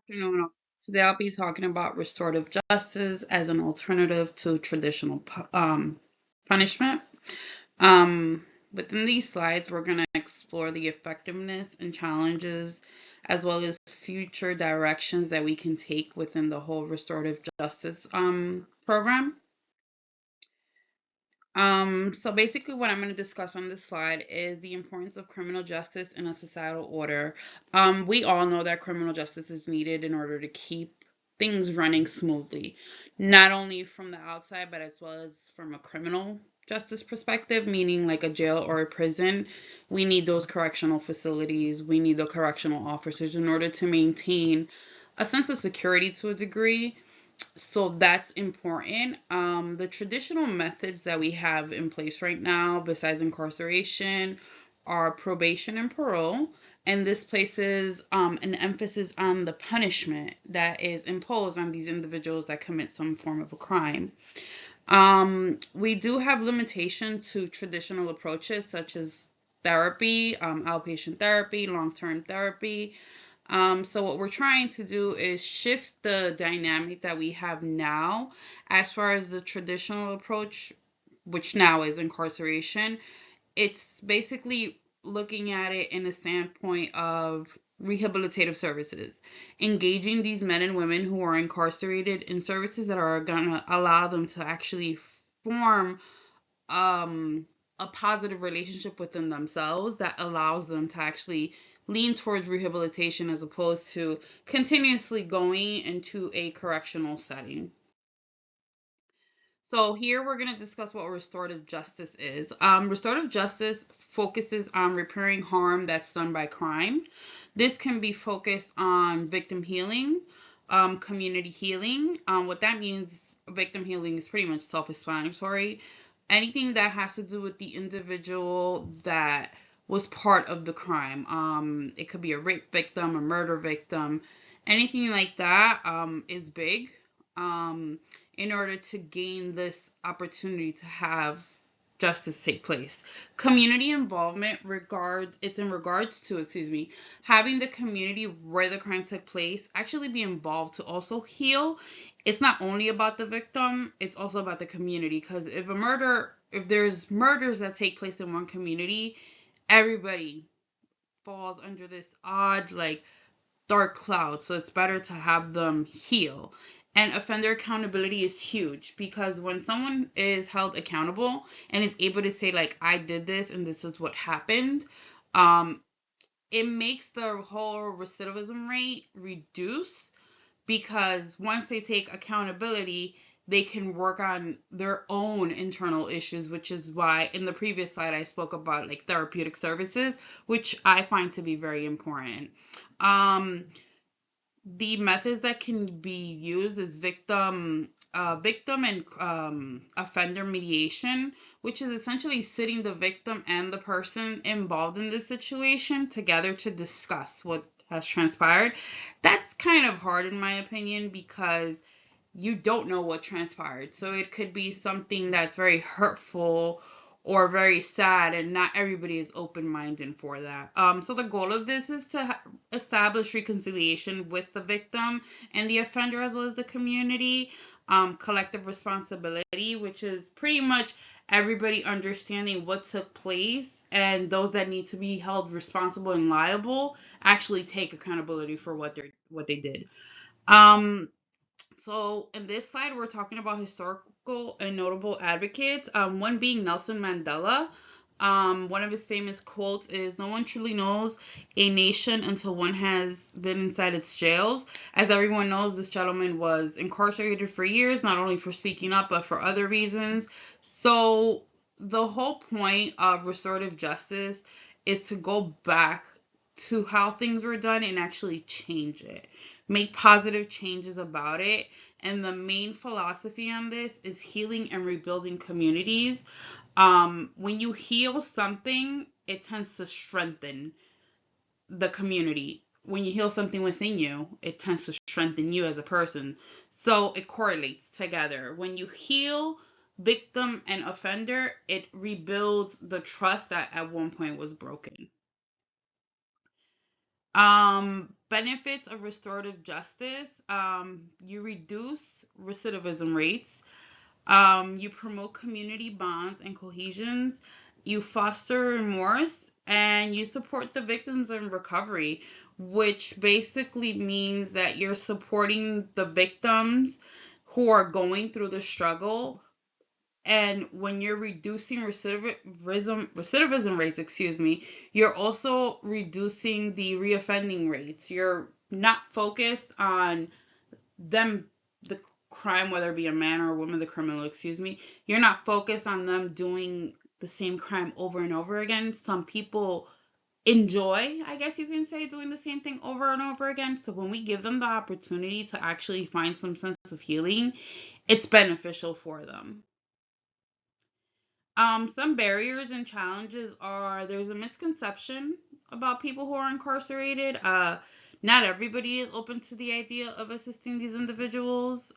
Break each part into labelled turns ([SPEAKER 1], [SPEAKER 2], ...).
[SPEAKER 1] Today I'll be talking about restorative justice as an alternative to traditional punishment. Within these slides, we're going to explore the effectiveness and challenges, as well as future directions that we can take within the whole restorative justice program. So basically what I'm going to discuss on this slide is the importance of criminal justice in a societal order. We all know that criminal justice is needed in order to keep things running smoothly, not only from the outside, but as well as from a criminal justice perspective, meaning like a jail or a prison. We need those correctional facilities. We need the correctional officers in order to maintain a sense of security to a degree, so that's important. The traditional methods that we have in place right now, besides incarceration, are probation and parole. And this places an emphasis on the punishment that is imposed on these individuals that commit some form of a crime. We do have limitations to traditional approaches such as therapy, outpatient therapy, long-term therapy. So what we're trying to do is shift the dynamic that we have now as far as the traditional approach, which now is incarceration. It's basically looking at it in a standpoint of rehabilitative services, engaging these men and women who are incarcerated in services that are going to allow them to actually form a positive relationship within themselves that allows them to actually lean towards rehabilitation as opposed to continuously going into a correctional setting. So here we're going to discuss what restorative justice is. Restorative justice focuses on repairing harm that's done by crime. This can be focused on victim healing, community healing. What that means, victim healing is pretty much self-explanatory. Anything that has to do with the individual that was part of the crime. It could be a rape victim, a murder victim, anything like that is big. In order to gain this opportunity to have justice take place. Community involvement it's in regards to, having the community where the crime took place actually be involved to also heal. It's not only about the victim, it's also about the community, because if there's murders that take place in one community, everybody falls under this odd like dark cloud, so it's better to have them heal. And offender accountability is huge, because when someone is held accountable and is able to say like, I did this and this is what happened, um it makes the whole recidivism rate reduce, because once they take accountability, they can work on their own internal issues, which is why in the previous slide I spoke about like therapeutic services, which I find to be very important. The methods that can be used is victim and offender mediation, which is essentially sitting the victim and the person involved in this situation together to discuss what has transpired. That's kind of hard in my opinion, because you don't know what transpired. So it could be something that's very hurtful or very sad, and not everybody is open-minded for that. So the goal of this is to establish reconciliation with the victim and the offender, as well as the community. Collective responsibility, which is pretty much everybody understanding what took place, and those that need to be held responsible and liable actually take accountability for what they did. So in this slide, we're talking about historical and notable advocates. One being Nelson Mandela. One of his famous quotes is, "No one truly knows a nation until one has been inside its jails." As everyone knows, this gentleman was incarcerated for years, not only for speaking up, but for other reasons. So the whole point of restorative justice is to go back to how things were done and actually change it, make positive changes about it. And the main philosophy on this is healing and rebuilding communities. When you heal something, it tends to strengthen the community. When you heal something within you, it tends to strengthen you as a person. So it correlates together. When you heal victim and offender, it rebuilds the trust that at one point was broken. benefits of restorative justice: you reduce recidivism rates, you promote community bonds and cohesions, you foster remorse, and you support the victims in recovery, which basically means that you're supporting the victims who are going through the struggle. And when you're reducing recidivism rates, you're also reducing the reoffending rates. You're not focused on them, the crime, whether it be a man or a woman, the criminal, you're not focused on them doing the same crime over and over again. Some people enjoy, I guess you can say, doing the same thing over and over again. So when we give them the opportunity to actually find some sense of healing, it's beneficial for them. Some barriers and challenges are: there's a misconception about people who are incarcerated. Not everybody is open to the idea of assisting these individuals.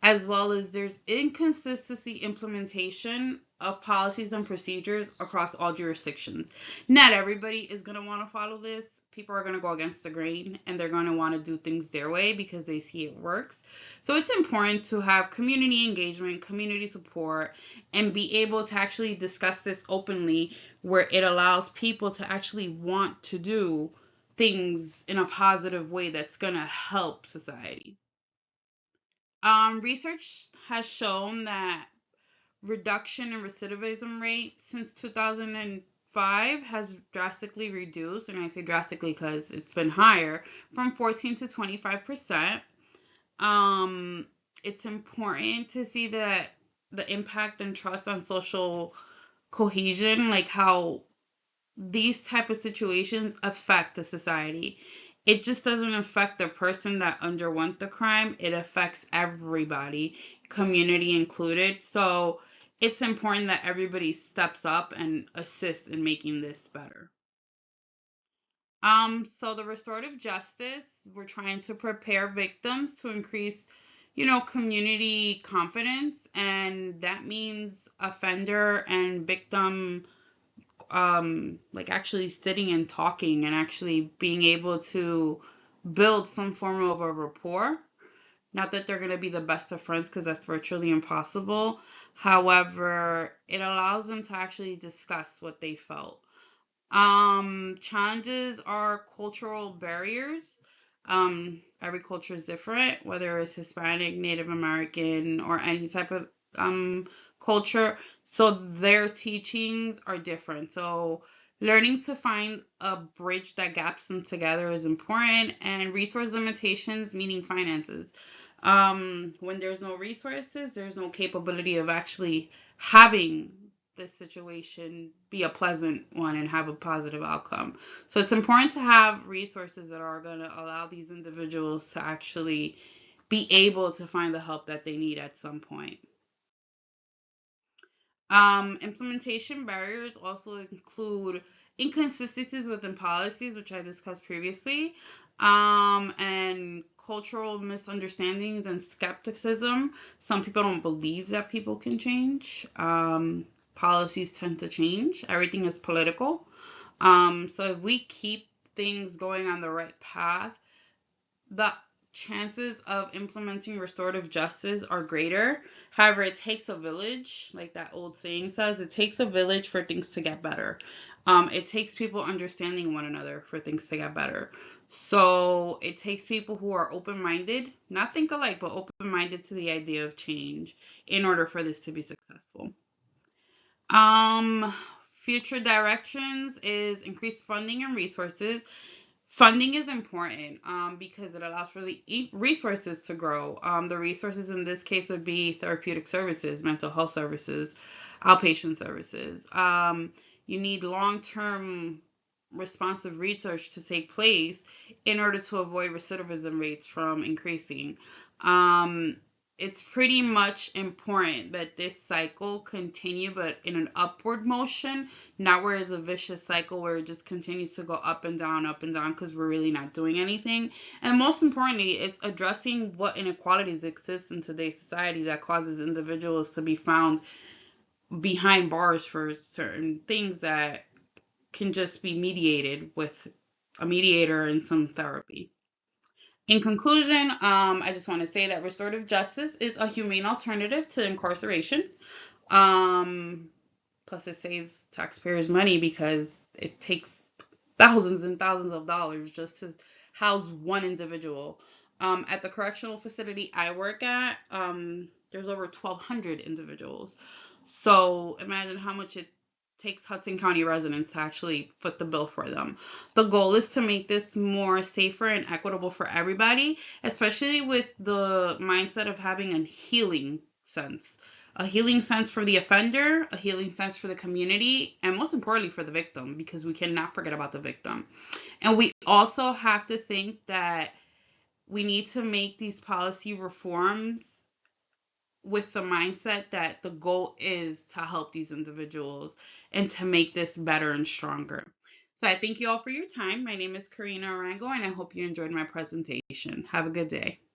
[SPEAKER 1] As well as there's inconsistency implementation of policies and procedures across all jurisdictions. Not everybody is going to want to follow this. People are going to go against the grain and they're going to want to do things their way because they see it works. So it's important to have community engagement, community support, and be able to actually discuss this openly, where it allows people to actually want to do things in a positive way that's going to help society. Research has shown that reduction in recidivism rate since 2005 has drastically reduced, and I say drastically because it's been higher, from 14 to 25%. It's important to see that the impact and trust on social cohesion, like how these type of situations affect the society. It just doesn't affect the person that underwent the crime. It affects everybody, community included. So it's important that everybody steps up and assists in making this better. So the restorative justice, we're trying to prepare victims to increase, community confidence, and that means offender and victim like actually sitting and talking and actually being able to build some form of a rapport. Not that they're going to be the best of friends, because that's virtually impossible. However, it allows them to actually discuss what they felt. Challenges are cultural barriers. Every culture is different, whether it's Hispanic, Native American, or any type of culture. So their teachings are different. So learning to find a bridge that gaps them together is important. And resource limitations, meaning finances. When there's no resources, there's no capability of actually having this situation be a pleasant one and have a positive outcome. So it's important to have resources that are going to allow these individuals to actually be able to find the help that they need at some point. Implementation barriers also include inconsistencies within policies, which I discussed previously, and cultural misunderstandings and skepticism. Some people don't believe that people can change. Policies tend to change. Everything is political. So if we keep things going on the right path, the chances of implementing restorative justice are greater. However, it takes a village, like that old saying says, it takes a village for things to get better. It takes people understanding one another for things to get better. So it takes people who are open-minded, not think alike, but open-minded to the idea of change in order for this to be successful. Um, Future directions is increased funding and resources. Funding is important because it allows for the resources to grow. The resources in this case would be therapeutic services, mental health services, outpatient services. You need long-term responsive research to take place in order to avoid recidivism rates from increasing. Um, it's pretty much important that this cycle continue, but in an upward motion, not where it's a vicious cycle where it just continues to go up and down, because we're really not doing anything. And most importantly, it's addressing what inequalities exist in today's society that causes individuals to be found behind bars for certain things that can just be mediated with a mediator and some therapy. In conclusion, I just want to say that restorative justice is a humane alternative to incarceration. Um, Plus, it saves taxpayers money because it takes thousands and thousands of dollars just to house one individual. At the correctional facility I work at, there's over 1,200 individuals. So imagine how much it takes Hudson County residents to actually foot the bill for them. The goal is to make this more safer and equitable for everybody, especially with the mindset of having a healing sense. A healing sense for the offender, a healing sense for the community, and most importantly for the victim, because we cannot forget about the victim. And we also have to think that we need to make these policy reforms with the mindset that the goal is to help these individuals and to make this better and stronger. So I thank you all for your time. My name is Karina Arango, and I hope you enjoyed my presentation. Have a good day.